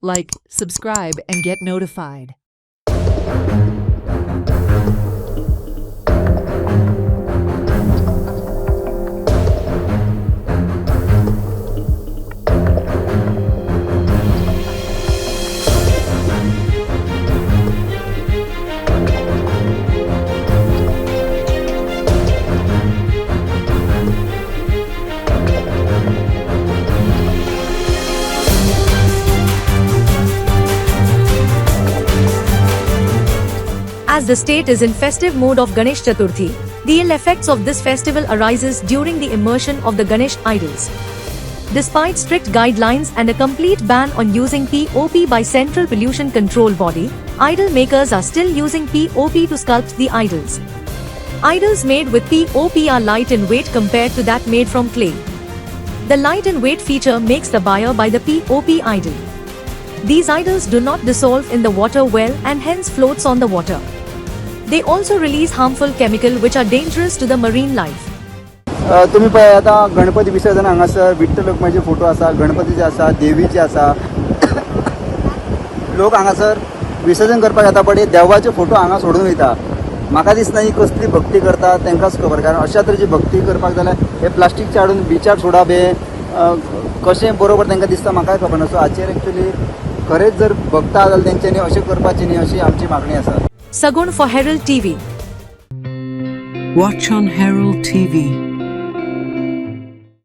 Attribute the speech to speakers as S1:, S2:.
S1: Like, subscribe, and get notified.
S2: As the state is in festive mode of Ganesh Chaturthi, the ill effects of this festival arises during the immersion of the Ganesh idols. Despite strict guidelines and a complete ban on using POP by Central Pollution Control Body, idol makers are still using POP to sculpt the idols. Idols made with POP are light in weight compared to that made from clay. The light in weight feature makes the buyer buy the POP idol. These idols do not dissolve in the water well and hence floats on the water. They also release harmful chemicals which are dangerous to the marine life.
S3: तुम्ही पळय आता गणपती विसर्जन हांगासर Vitthal रखुमाईचे photo आसा, गणपतीचे आसा, देवीचे आसा. लोक हांगासर विसर्जन करपाक येता पण देवाचे फोटो हांगा सोडून वयता. म्हाका दिसना ही कसली भक्ती करता तांकांच खबर, कारण अशा तरेची भक्ती करपाक जाल्यार हे प्लास्टीकचे हाडून बिचार सोडप हे कशें बरोबर तांकां दिसता म्हाकाय खबर ना. सो हाचेर एक्चुअली खरेंच जर भक्त जाल्यार तेंच्यांनी अशें करपाचें न्ही अशी आमची मागणी आसा.
S2: Sagun for Herald TV.
S4: Watch on Herald TV.